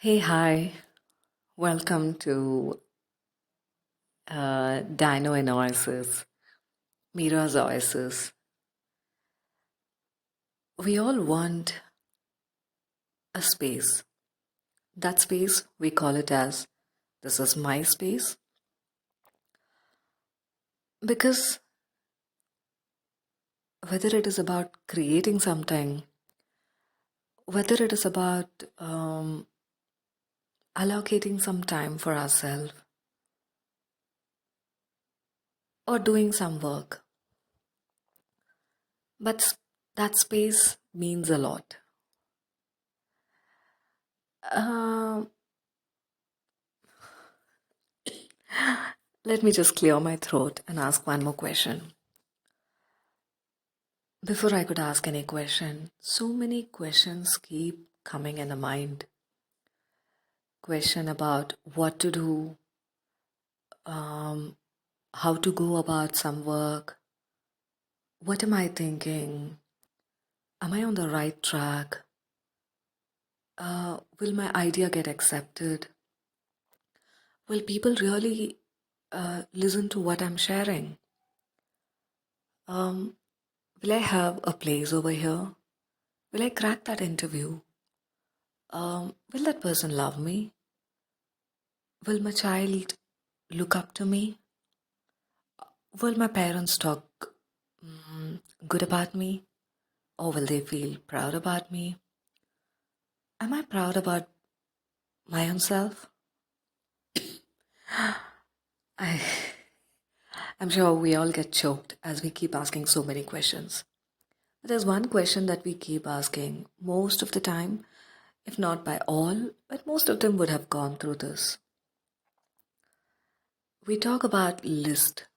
Hey, hi. Welcome to Dino and Oasis, Mira's Oasis. We all want a space. That space, we call it as this is my space because whether it is about creating something, whether it is about allocating some time for ourselves or doing some work, but that space means a lot. Um Let me just clear my throat and ask one more question. Before I could ask any question, so many questions keep coming in the mind. Question about what to do, um, how to go about some work, what am I thinking, am I on the right track, will my idea get accepted, will people really listen to what I'm sharing, um, will I have a place over here, will I crack that interview, will that person love me, will my child look up to me? Will my parents talk good about me? Or will they feel proud about me? Am I proud about my own self? I, I'm sure we all get choked as we keep asking so many questions. But there's one question that we keep asking most of the time, if not by all, but most of them would have gone through this. We talk about list.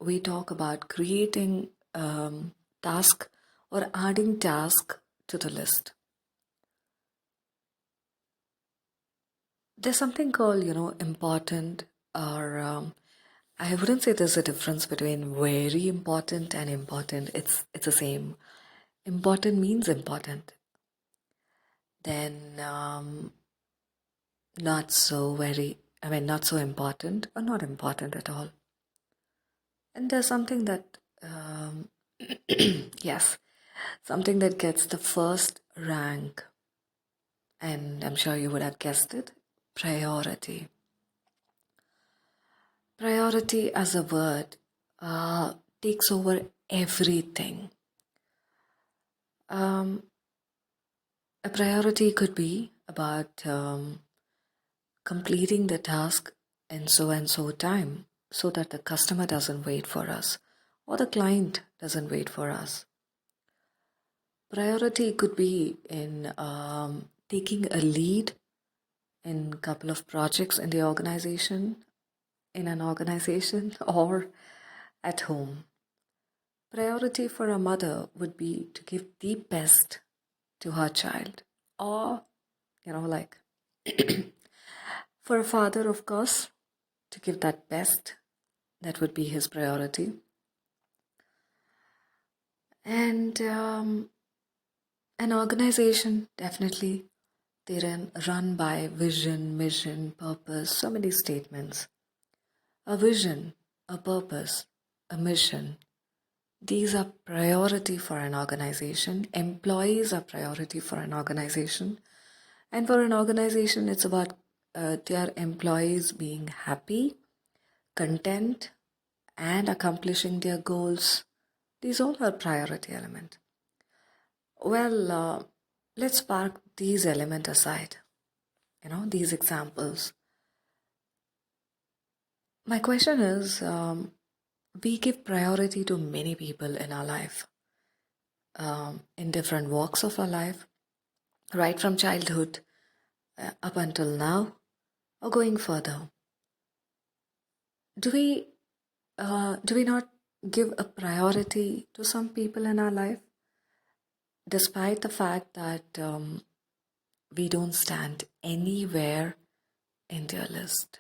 We talk about creating task or adding task to the list. There's something called, important, or I wouldn't say there's a difference between very important and important. It's the same. Important means important. Then not so very. I mean, not so important or not important at all. And there's something that, yes, something that gets the first rank, and I'm sure you would have guessed it, priority. Priority as a word takes over everything. Um, a priority could be about completing the task in so and so time so that the customer doesn't wait for us or the client doesn't wait for us. Priority could be in taking a lead in a couple of projects in the organization, in an organization, or at home. Priority for a mother would be to give the best to her child, or, like for a father, of course, to give that best. That would be his priority. And an organization, definitely, they run by vision, mission, purpose, so many statements. A vision, a purpose, a mission. These are priority for an organization. Employees are priority for an organization. And for an organization, it's about their employees being happy, content, and accomplishing their goals. These all are priority element. Well, let's park these elements aside. These examples. My question is, we give priority to many people in our life, in different walks of our life, right from childhood up until now, or going further. Do we not give a priority to some people in our life, despite the fact that we don't stand anywhere in their list?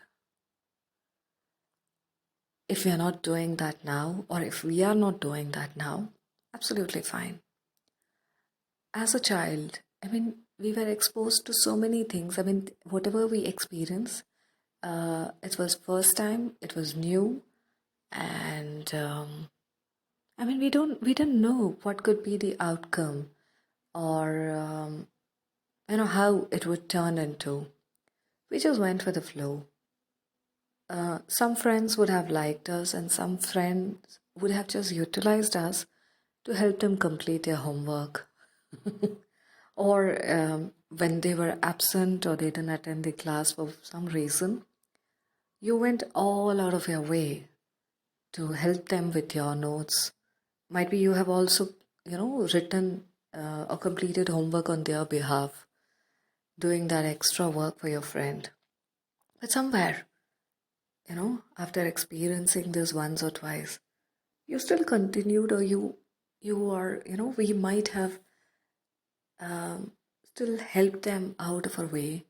If we are not doing that now, or if we are not doing that now, absolutely fine. As a child, I mean, we were exposed to so many things. I mean, whatever we experience, it was first time, it was new, and I mean, we didn't know what could be the outcome, or how it would turn into. We just went with the flow. Some friends would have liked us, and some friends would have just utilized us to help them complete their homework. Or when they were absent or they didn't attend the class for some reason, you went all out of your way to help them with your notes. Might be you have also, written or completed homework on their behalf, doing that extra work for your friend. But somewhere, after experiencing this once or twice, you still continued, or you are, we might have still helped them out of our way,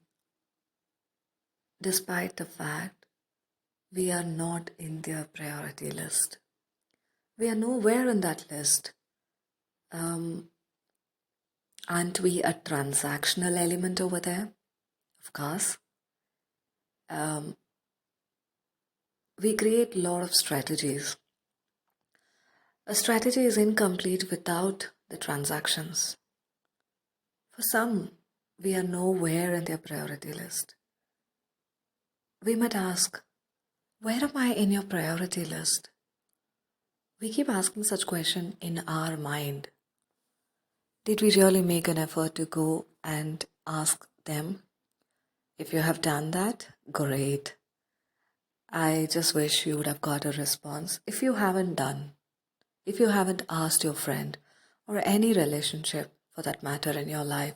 despite the fact we are not in their priority list. We are nowhere in that list. Um, aren't we a transactional element over there? Of course. Um, we create a lot of strategies. A strategy is incomplete without the transactions. For some, we are nowhere in their priority list. We might ask, where am I in your priority list? We keep asking such question in our mind. Did we really make an effort to go and ask them? If you have done that, great. I just wish you would have got a response. If you haven't asked your friend or any relationship for that matter in your life,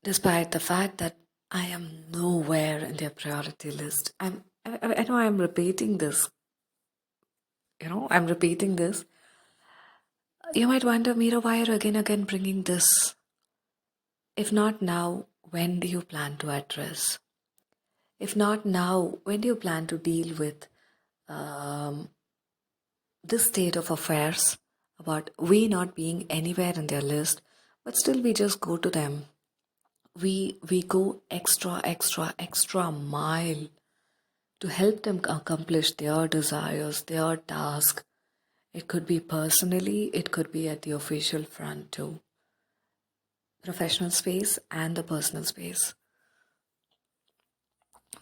despite the fact that I am nowhere in their priority list, I know I'm repeating this. I'm repeating this. You might wonder, Meera, why are you again bringing this? If not now, when do you plan to address? If not now, when do you plan to deal with um, this state of affairs about we not being anywhere in their list, but still we just go to them. We go extra mile to help them accomplish their desires, their task. It could be personally, it could be at the official front too. Professional space and the personal space.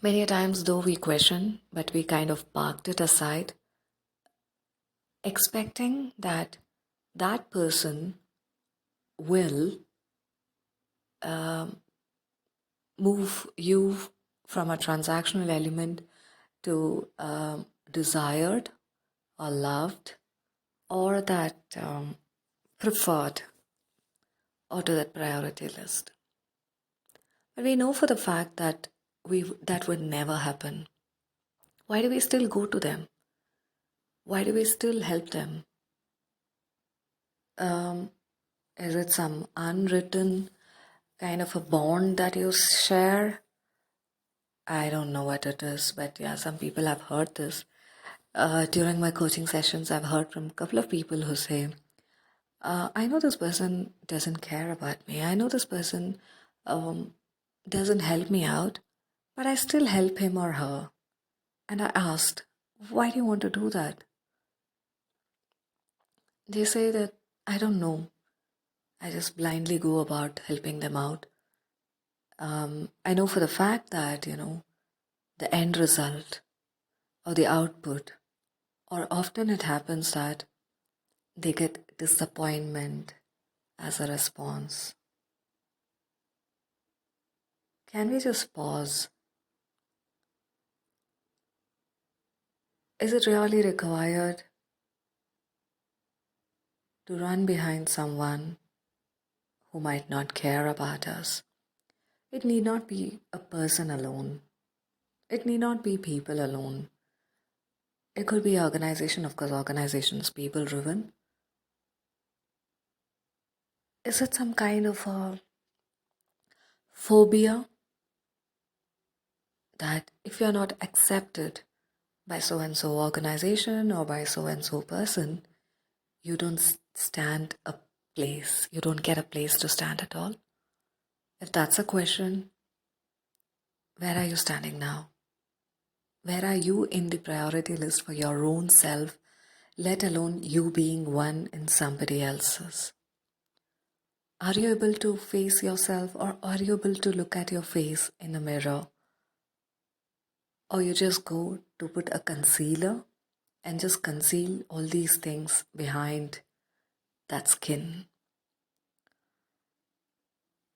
Many a times, though, we question, but we kind of parked it aside, expecting that that person will move you from a transactional element to desired or loved or that preferred or to that priority list. But we know for the fact that that would never happen. Why do we still go to them? Why do we still help them? Is it some unwritten kind of a bond that you share? I don't know what it is, but yeah, some people have heard this. During my coaching sessions, I've heard from a couple of people who say, I know this person doesn't care about me. I know this person doesn't help me out, but I still help him or her. And I asked, why do you want to do that? They say that, I don't know. I just blindly go about helping them out. I know for the fact that, the end result or the output, or often it happens that they get disappointment as a response. Can we just pause? Is it really required to run behind someone who might not care about us? It need not be a person alone. It need not be people alone. It could be organization, of course, organizations, people driven. Is it some kind of a phobia that if you're not accepted by so and so organization or by so and so person, you don't stand a place. You don't get a place to stand at all. If that's a question, where are you standing now? Where are you in the priority list for your own self, let alone you being one in somebody else's? Are you able to face yourself, or are you able to look at your face in the mirror? Or you just go to put a concealer and just conceal all these things behind that skin?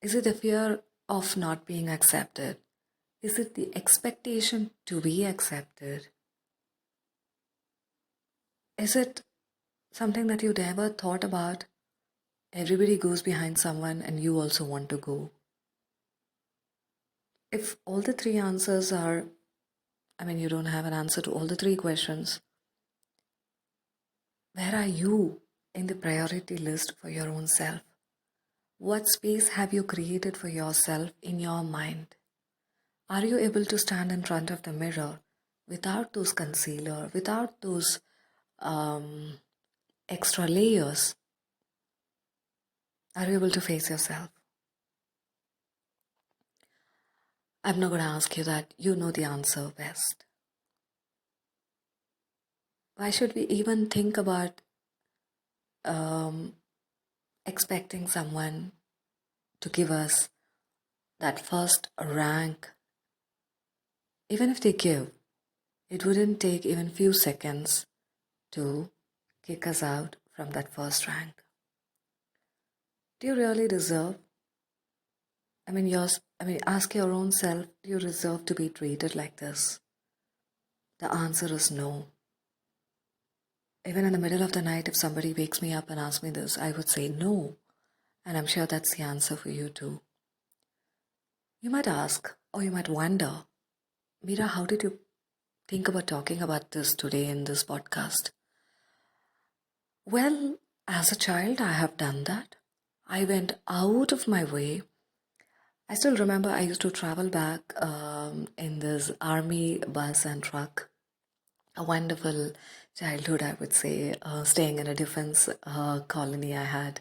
Is it the fear of not being accepted? Is it the expectation to be accepted? Is it something that you never thought about? Everybody goes behind someone and you also want to go. If all the three answers are, you don't have an answer to all the three questions, where are you in the priority list for your own self? What space have you created for yourself in your mind? Are you able to stand in front of the mirror without those concealer, without those extra layers? Are you able to face yourself? I'm not going to ask you that. You know the answer best. Why should we even think about expecting someone to give us that first rank? Even if they give, it wouldn't take even few seconds to kick us out from that first rank. Do you really deserve? Ask your own self, do you deserve to be treated like this? The answer is no. Even in the middle of the night, if somebody wakes me up and asks me this, I would say no. And I'm sure that's the answer for you too. You might ask, or you might wonder, Mira, how did you think about talking about this today in this podcast? Well, as a child, I have done that. I went out of my way. I still remember I used to travel back in this army bus and truck. A wonderful childhood, I would say, staying in a defense colony I had.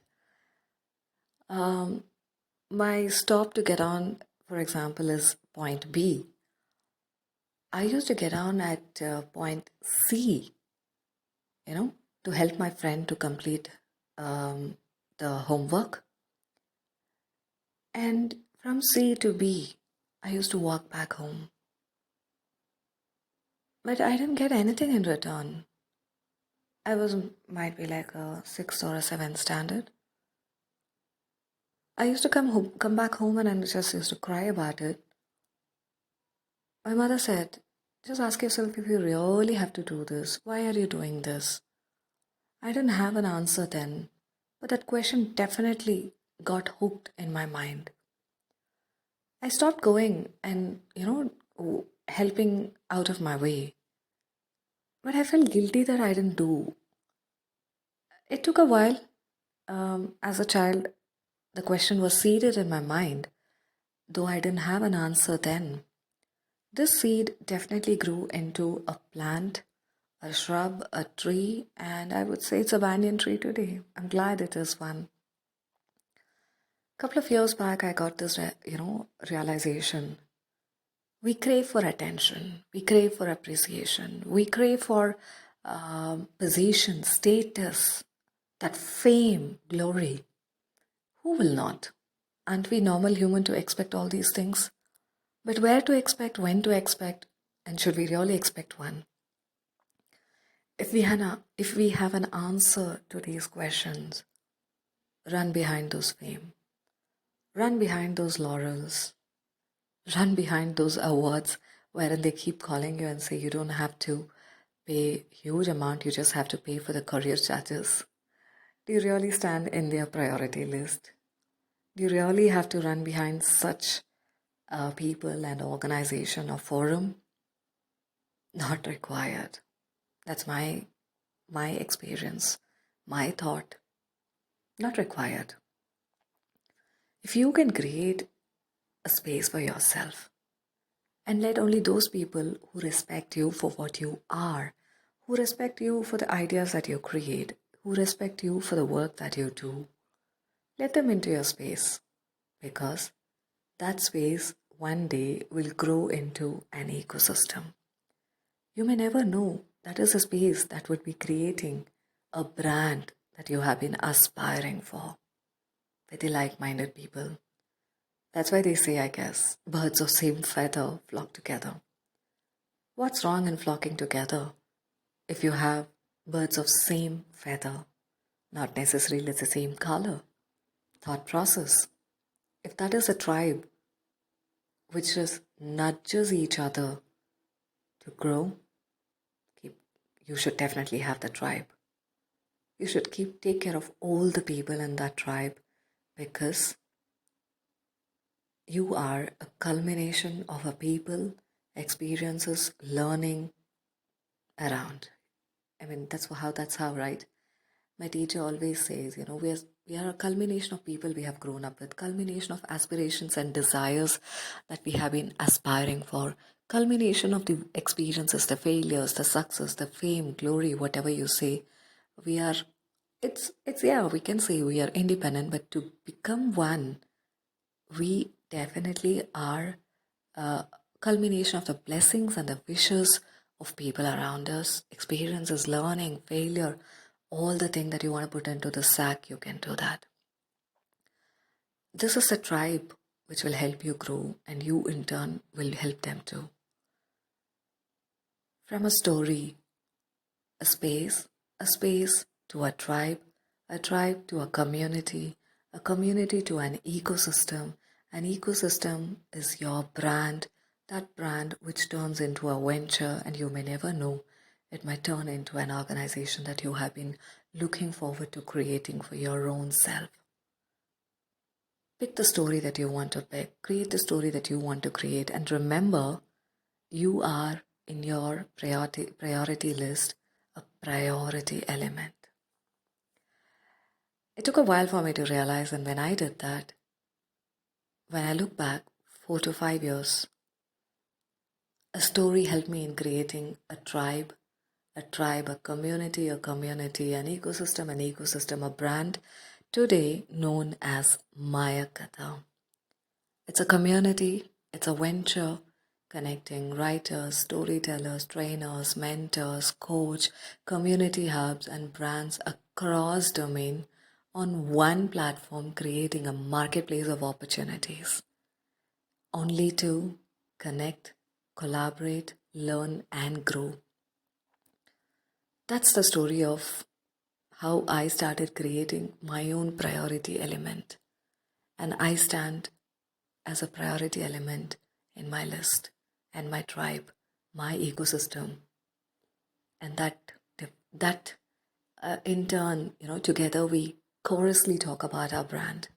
My stop to get on, for example, is point B. I used to get on at point C, to help my friend to complete the homework. And from C to B, I used to walk back home. But I didn't get anything in return. I might be like a 6th or a 7th standard. I used to come back home, and I just used to cry about it. My mother said, just ask yourself, if you really have to do this, why are you doing this? I didn't have an answer then, but that question definitely got hooked in my mind. I stopped going and, helping out of my way. But I felt guilty that I didn't do. It took a while. As a child, the question was seeded in my mind, though I didn't have an answer then. This seed definitely grew into a plant, a shrub, a tree, and I would say it's a banyan tree today. I'm glad it is one. A couple of years back, I got this, realization. We crave for attention. We crave for appreciation. We crave for position, status, that fame, glory. Who will not? Aren't we normal human to expect all these things? But where to expect, when to expect, and should we really expect one? If we have an answer to these questions, run behind those fame. Run behind those laurels. Run behind those awards wherein they keep calling you and say you don't have to pay huge amount, you just have to pay for the courier charges. Do you really stand in their priority list? Do you really have to run behind such people and organization or forum? Not required. That's my experience, my thought. Not required. If you can create a space for yourself and let only those people who respect you for what you are, who respect you for the ideas that you create, who respect you for the work that you do. Let them into your space, because that space one day will grow into an ecosystem. You may never know that is a space that would be creating a brand that you have been aspiring for with the like minded people. That's why they say, I guess, birds of same feather flock together. What's wrong in flocking together if you have birds of same feather, not necessarily the same color, thought process? If that is a tribe which just nudges each other to grow, you should definitely have the tribe. You should take care of all the people in that tribe, because you are a culmination of a people, experiences, learning around. I mean, that's how, right? My teacher always says, we are a culmination of people we have grown up with, culmination of aspirations and desires that we have been aspiring for, culmination of the experiences, the failures, the success, the fame, glory, whatever you say. We are, yeah, we can say we are independent, but to become one, we definitely are a culmination of the blessings and the wishes of people around us, experiences, learning, failure, all the thing that you want to put into the sack, you can do that. This is a tribe which will help you grow, and you in turn will help them too. From a story, a space to a tribe to a community to an ecosystem. An ecosystem is your brand, that brand which turns into a venture, and you may never know, it might turn into an organization that you have been looking forward to creating for your own self. Pick the story that you want to pick, create the story that you want to create, and remember, you are in your priority list a priority element. It took a while for me to realize, and when I did that, when I look back 4 to 5 years, a story helped me in creating a tribe, a community, an ecosystem, a brand, today known as Maya Katha. It's a community, it's a venture connecting writers, storytellers, trainers, mentors, coach, community hubs, and brands across domain on one platform, creating a marketplace of opportunities. Only to connect, collaborate, learn, and grow. That's the story of how I started creating my own priority element. And I stand as a priority element in my list and my tribe, my ecosystem. And that in turn, together we chorously talk about our brand.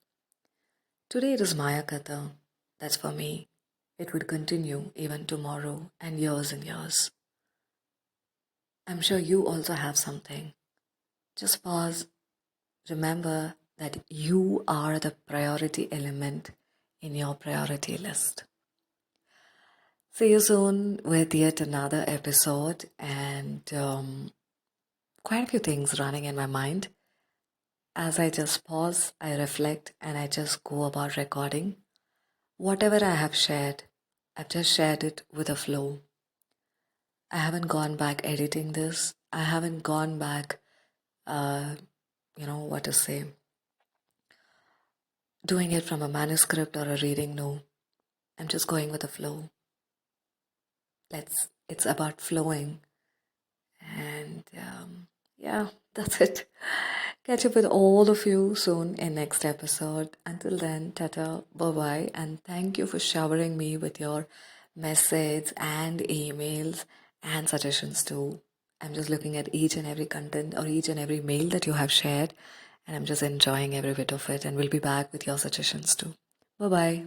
Today it is Maya Katha. That's for me. It would continue even tomorrow and years. I'm sure you also have something. Just pause. Remember that you are the priority element in your priority list. See you soon with yet another episode, and quite a few things running in my mind. As I just pause, I reflect, and I just go about recording. Whatever I have shared, I've just shared it with a flow. I haven't gone back editing this. I haven't gone back, what to say, doing it from a manuscript or a reading. No, I'm just going with the flow. It's about flowing. And yeah, that's it. Catch up with all of you soon in next episode. Until then, tata, bye-bye, and thank you for showering me with your messages and emails and suggestions too. I'm just looking at each and every content or each and every mail that you have shared, and I'm just enjoying every bit of it, and we'll be back with your suggestions too. Bye-bye.